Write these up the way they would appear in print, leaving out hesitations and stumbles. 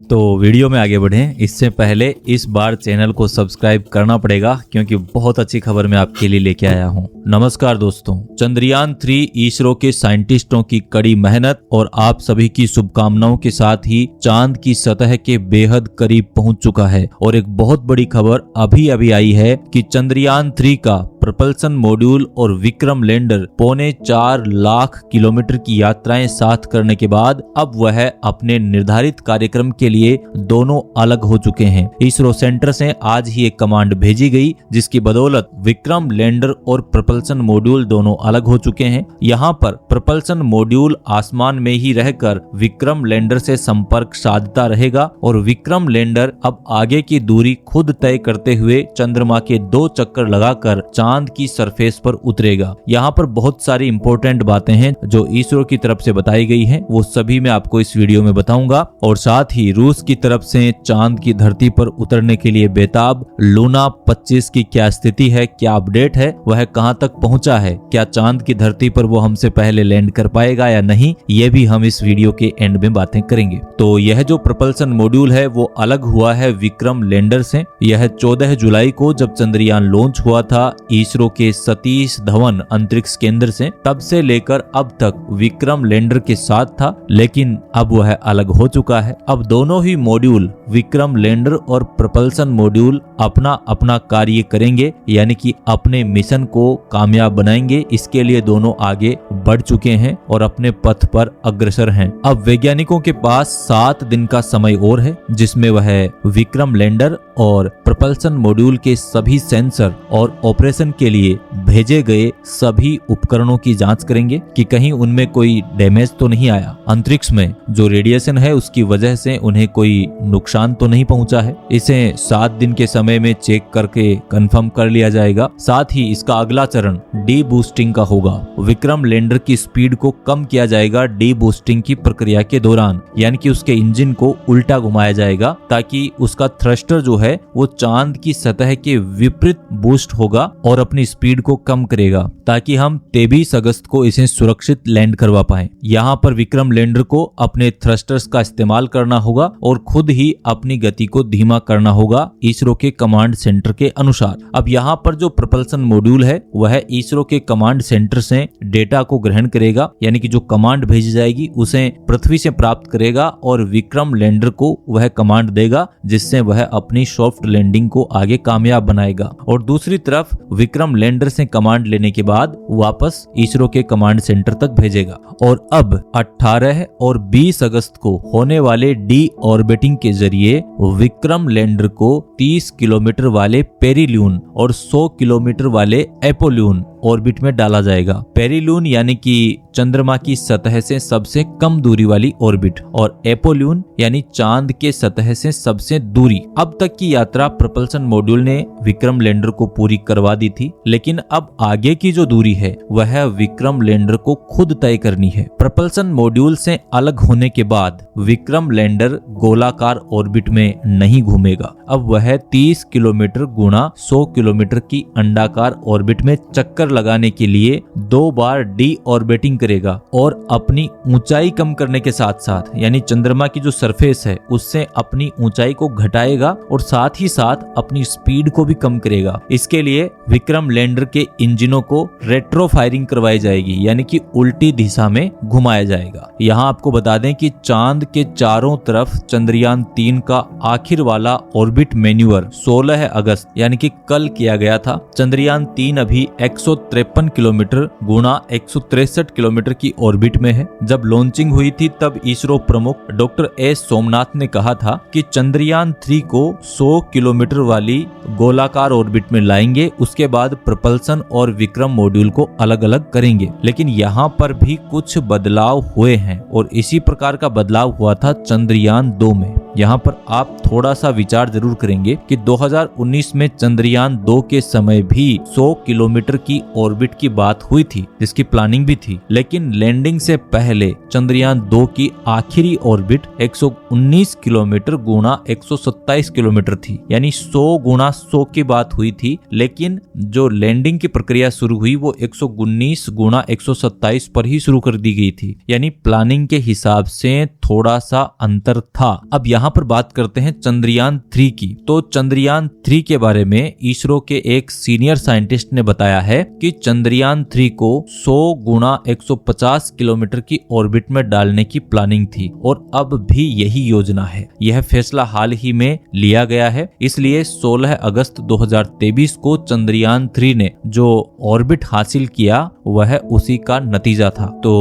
तो वीडियो में आगे बढ़ें इससे पहले इस बार चैनल को सब्सक्राइब करना पड़ेगा क्योंकि बहुत अच्छी खबर मैं आपके लिए लेके आया हूं। नमस्कार दोस्तों, चंद्रयान 3 इसरो के साइंटिस्टों की कड़ी मेहनत और आप सभी की शुभकामनाओं के साथ ही चांद की सतह के बेहद करीब पहुंच चुका है। और एक बहुत बड़ी खबर अभी अभी आई है कि चंद्रयान 3 का प्रपल्सन मॉड्यूल और विक्रम लैंडर 4.25 लाख किलोमीटर की यात्राएं साथ करने के बाद अब वह अपने निर्धारित कार्यक्रम के लिए दोनों अलग हो चुके हैं। इसरो सेंटर से आज ही एक कमांड भेजी गई जिसकी बदौलत विक्रम लैंडर और प्रपल्सन मॉड्यूल दोनों अलग हो चुके हैं। यहाँ पर प्रपल्सन मॉड्यूल आसमान में ही रहकर विक्रम लैंडर से संपर्क साधता रहेगा और विक्रम लैंडर अब आगे की दूरी खुद तय करते हुए चंद्रमा के 2 चक्कर लगाकर चांद की सरफेस पर उतरेगा। यहाँ पर बहुत सारी इंपॉर्टेंट बातें हैं जो इसरो की तरफ से बताई गई हैं, वो सभी मैं आपको इस वीडियो में बताऊंगा। और साथ ही रूस की तरफ से चांद की धरती पर उतरने के लिए बेताब लूना 25 की क्या स्थिति है, क्या अपडेट है, वह कहां तक पहुंचा है, क्या चांद की धरती पर वो हमसे पहले लैंड कर पाएगा या नहीं, ये भी हम इस वीडियो के एंड में बातें करेंगे। तो यह जो प्रपल्सन मॉड्यूल है वो अलग हुआ है विक्रम लैंडर से। यह 14 जुलाई को जब चंद्रयान लॉन्च हुआ था इसरो के सतीश धवन अंतरिक्ष केंद्र से, तब से लेकर अब तक विक्रम लैंडर के साथ था, लेकिन अब वह अलग हो चुका है। अब दोनों ही मॉड्यूल विक्रम लैंडर और प्रपल्सन मॉड्यूल अपना अपना कार्य करेंगे, यानी कि अपने मिशन को कामयाब बनाएंगे। इसके लिए दोनों आगे बढ़ चुके हैं और अपने पथ पर अग्रसर हैं। अब वैज्ञानिकों के पास 7 दिन का समय और है जिसमें वह विक्रम लैंडर और प्रपल्सन मॉड्यूल के सभी सेंसर और ऑपरेशन के लिए भेजे गए सभी उपकरणों की जांच करेंगे कि कहीं उनमें कोई डैमेज तो नहीं आया, अंतरिक्ष में जो रेडिएशन है उसकी वजह से उन्हें कोई नुकसान तो नहीं पहुंचा है। इसे 7 दिन के समय में चेक करके कंफर्म कर लिया जाएगा। साथ ही इसका अगला चरण डी बूस्टिंग का होगा। विक्रम लैंडर की स्पीड को कम किया जाएगा डी बूस्टिंग की प्रक्रिया के दौरान, यानी कि उसके इंजन को उल्टा घुमाया जाएगा ताकि उसका थ्रस्टर जो है वो चांद की सतह के विपरीत बूस्ट होगा और अपनी स्पीड को कम करेगा ताकि हम 23 अगस्त को इसे सुरक्षित लैंड करवा पाएं। यहाँ पर विक्रम लैंडर को अपने थ्रस्टर्स का इस्तेमाल करना होगा और खुद ही अपनी गति को धीमा करना होगा इसरो के कमांड सेंटर के अनुसार। अब यहाँ पर जो प्रपल्सन मॉड्यूल है वह इसरो के कमांड सेंटर से डेटा को ग्रहण करेगा, यानी कि जो कमांड भेजी जाएगी उसे पृथ्वी से प्राप्त करेगा और विक्रम लैंडर को वह कमांड देगा जिससे वह अपनी सॉफ्ट लैंडिंग को आगे कामयाब बनाएगा। और दूसरी तरफ विक्रम लैंडर से कमांड लेने के बाद वापस इसरो के कमांड सेंटर तक भेजेगा। और अब 18 और 20 अगस्त को होने वाले डी ऑर्बिटिंग के जरिए विक्रम लैंडर को 30 किलोमीटर वाले पेरिलून और 100 किलोमीटर वाले एपोलून ऑर्बिट में डाला जाएगा। पेरिलून यानी कि चंद्रमा की सतह से सबसे कम दूरी वाली ऑर्बिट और एपोलून यानी चांद के सतह से सबसे दूरी। अब तक की यात्रा प्रपल्सन मॉड्यूल ने विक्रम लैंडर को पूरी करवा दी थी, लेकिन अब आगे की जो दूरी है वह विक्रम लैंडर को खुद तय करनी है। प्रपल्सन मॉड्यूल से अलग होने के बाद विक्रम लैंडर गोलाकार ऑर्बिट में नहीं घूमेगा। अब वह 30 किलोमीटर गुणा 100 किलोमीटर की अंडाकार ऑर्बिट में चक्कर लगाने के लिए 2 बार डी ऑर्बिटिंग करेगा और अपनी ऊंचाई कम करने के साथ साथ, यानी चंद्रमा की जो सरफेस है उससे अपनी ऊंचाई को घटाएगा और साथ ही साथ अपनी स्पीड को भी कम करेगा। इसके लिए विक्रम लैंडर के इंजनों को रेट्रो फायरिंग करवाई जाएगी, यानी कि उल्टी दिशा में घुमाया जाएगा। यहाँ आपको बता दें कि चांद के चारों तरफ चंद्रयान 3 का आखिर वाला ऑर्बिट मैन्यूवर 16 अगस्त यानी कि कल किया गया था। चंद्रयान 3 अभी 153 किलोमीटर गुणा 163 किलोमीटर की ऑर्बिट में है। जब लॉन्चिंग हुई थी तब इसरो प्रमुख डॉक्टर एस सोमनाथ ने कहा था कि चंद्रयान 3 को 100 किलोमीटर वाली गोलाकार ऑर्बिट में लाएंगे, उसके बाद प्रपल्सन और विक्रम मॉड्यूल को अलग अलग करेंगे। लेकिन यहाँ पर भी कुछ बदलाव हुए हैं और इसी प्रकार का बदलाव हुआ था चंद्रयान 2 में। यहाँ पर आप थोड़ा सा विचार जरूर करेंगे कि 2019 में चंद्रयान 2 के समय भी 100 किलोमीटर की ऑर्बिट की बात हुई थी जिसकी प्लानिंग भी थी, लेकिन लैंडिंग से पहले चंद्रयान 2 की आखिरी ऑर्बिट 119 किलोमीटर गुणा 127 किलोमीटर थी, यानी 100 गुणा 100 की बात हुई थी। लेकिन जो लैंडिंग की प्रक्रिया शुरू हुई वो 119 गुणा 127 पर ही शुरू कर दी गई थी, यानी प्लानिंग के हिसाब से थोड़ा सा अंतर था। अब यहाँ पर बात करते हैं चंद्रयान 3 की। तो चंद्रयान 3 के बारे में इसरो के एक सीनियर साइंटिस्ट ने बताया है कि चंद्रयान 3 को 100 गुणा 150 किलोमीटर की ऑर्बिट में डालने की प्लानिंग थी और अब भी यही योजना है। यह फैसला हाल ही में लिया गया है, इसलिए 16 अगस्त 2023 को चंद्रयान 3 ने जो ऑर्बिट हासिल किया वह उसी का नतीजा था। तो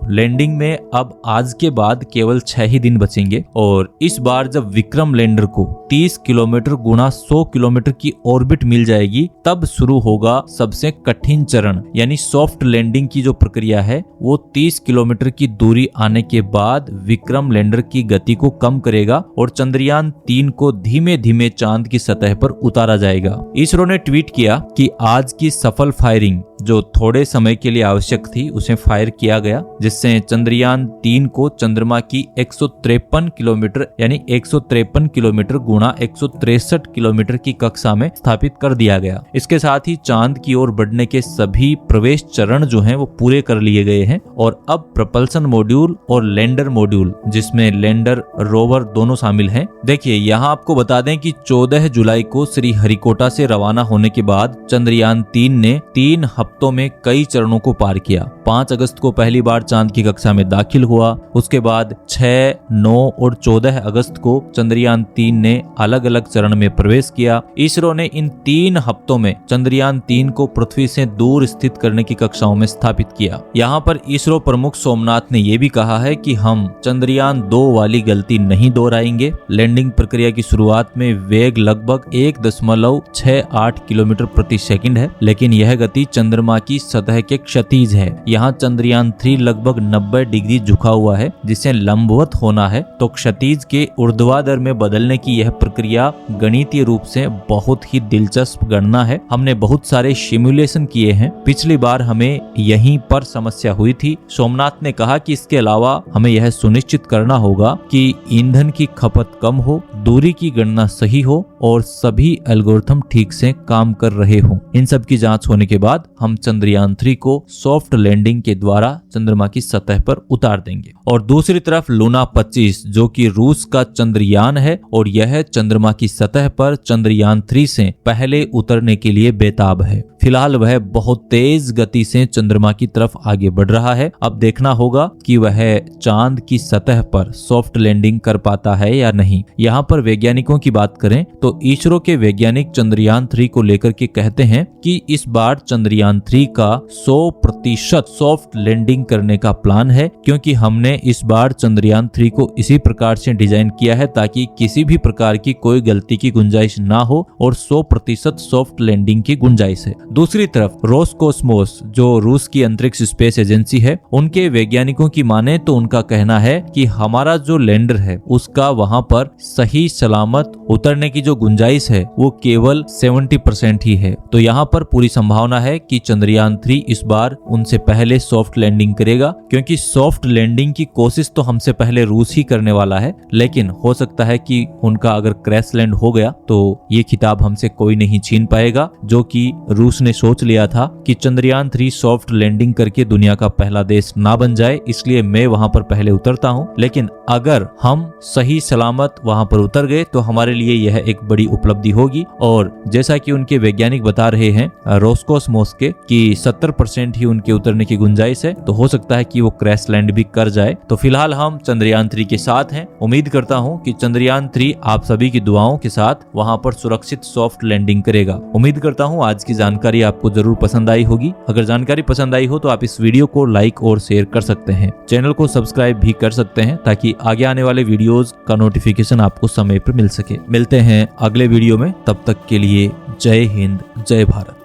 लैंडिंग में अब आज के बाद केवल 6 ही दिन बचेंगे और इस बार जब विक्रम लैंडर को 30 किलोमीटर गुणा 100 किलोमीटर की ऑर्बिट मिल जाएगी तब शुरू होगा सबसे कठिन चरण, यानी सॉफ्ट लैंडिंग की जो प्रक्रिया है वो 30 किलोमीटर की दूरी आने के बाद विक्रम लैंडर की गति को कम करेगा और चंद्रयान 3 को धीमे धीमे चांद की सतह पर उतारा जाएगा। इसरो ने ट्वीट किया कि आज की सफल फायरिंग जो थोड़े समय के लिए आवश्यक थी उसे फायर किया गया, जिससे चंद्रयान 3 को चंद्रमा की 153 किलोमीटर यानी 153 किलोमीटर गुणा 163 किलोमीटर की कक्षा में स्थापित कर दिया गया। इसके साथ ही चांद की ओर बढ़ने के सभी प्रवेश चरण जो हैं वो पूरे कर लिए गए हैं और अब प्रपल्सन मॉड्यूल और लैंडर मॉड्यूल, जिसमें लैंडर रोवर दोनों शामिल हैं। देखिए यहाँ आपको बता दें कि 14 जुलाई को श्रीहरिकोटा से रवाना होने के बाद चंद्रयान 3 ने 3 हफ्तों में कई चरणों को पार किया। 5 अगस्त को पहली बार चांद की कक्षा में दाखिल हुआ, उसके बाद 6, 9 और 14 अगस्त को चंद्रयान 3 ने अलग अलग चरण में प्रवेश किया। इसरो ने इन 3 हफ्तों में चंद्रयान 3 को पृथ्वी से दूर स्थित करने की कक्षाओं में स्थापित किया। यहाँ पर इसरो प्रमुख सोमनाथ ने यह भी कहा है कि हम चंद्रयान 2 वाली गलती नहीं दोहराएंगे। लैंडिंग प्रक्रिया की शुरुआत में वेग लगभग 1.68 किलोमीटर प्रति सेकंड है, लेकिन यह गति चंद्रमा की सतह के क्षैतिज है। यहाँ चंद्रयान 3 लगभग 90 डिग्री झुका हुआ है, जिसे लंबवत होना है, तो क्षैतिज के ऊर्ध्वाधर में बदलने की यह प्रक्रिया गणितीय रूप से बहुत ही दिलचस्प गणना है। हमने बहुत सारे सिमुलेशन किए हैं, पिछली बार हमें यहीं पर समस्या हुई थी। सोमनाथ ने कहा कि इसके अलावा हमें यह सुनिश्चित करना होगा कि ईंधन की खपत कम हो, दूरी की गणना सही हो और सभी एल्गोरिथम ठीक से काम कर रहे हों। इन सब की जांच होने के बाद हम चंद्रयान 3 को सॉफ्ट लैंडिंग के द्वारा चंद्रमा की सतह पर उतार देंगे। और दूसरी तरफ लूना 25 जो कि रूस का चंद्रयान है और यह चंद्रमा की सतह पर चंद्रयान 3 से पहले उतरने के लिए बेताब है। फिलहाल वह बहुत तेज गति से चंद्रमा की तरफ आगे बढ़ रहा है। अब देखना होगा कि वह चांद की सतह पर सॉफ्ट लैंडिंग कर पाता है या नहीं। यहाँ पर वैज्ञानिकों की बात करें तो इसरो के वैज्ञानिक चंद्रयान 3 को लेकर के कहते हैं कि इस बार चंद्रयान 3 का 100% सॉफ्ट लैंडिंग करने का प्लान है, क्योंकि हमने इस बार चंद्रयान 3 को इसी प्रकार से डिजाइन किया है ताकि किसी भी प्रकार की कोई गलती की गुंजाइश ना हो और 100% सॉफ्ट लैंडिंग की गुंजाइश है। दूसरी तरफ रोसकोस्मोस जो रूस की अंतरिक्ष स्पेस एजेंसी है, उनके वैज्ञानिकों की माने तो उनका कहना है कि हमारा जो लैंडर है उसका वहां पर सही सलामत उतरने की जो गुंजाइश है वो केवल 70% ही है। तो यहाँ पर पूरी संभावना है कि चंद्रयान 3 इस बार उनसे पहले सॉफ्ट लैंडिंग करेगा, क्योंकि सॉफ्ट लैंडिंग की कोशिश तो हमसे पहले रूस ही करने वाला है, लेकिन हो सकता है कि उनका अगर क्रैश लैंड हो गया तो ये खिताब हमसे कोई नहीं छीन पाएगा, जो कि रूस ने सोच लिया था कि चंद्रयान 3 सॉफ्ट लैंडिंग करके दुनिया का पहला देश ना बन जाए, इसलिए मैं वहां पर पहले उतरता हूं। लेकिन अगर हम सही सलामत वहां पर उतर गए तो हमारे लिए यह एक बड़ी उपलब्धि होगी। और जैसा कि उनके वैज्ञानिक बता रहे हैं रोसकोस्मोस के कि 70% ही उनके उतरने की गुंजाइश है, तो हो सकता है कि वो क्रैश लैंड भी कर जाए। तो फिलहाल हम चंद्रयान 3 के साथ हैं। उम्मीद करता हूं कि चंद्रयान 3 आप सभी की दुआओं के साथ वहां पर सुरक्षित सॉफ्ट लैंडिंग करेगा। उम्मीद करता हूं आज की जानकारी आपको जरूर पसंद आई होगी। अगर जानकारी पसंद आई हो तो आप इस वीडियो को लाइक और शेयर कर सकते हैं। चैनल को सब्सक्राइब भी कर सकते हैं ताकि आगे आने वाले वीडियोस का नोटिफिकेशन आपको समय पर मिल सके। मिलते हैं अगले वीडियो में, तब तक के लिए जय हिंद, जय भारत।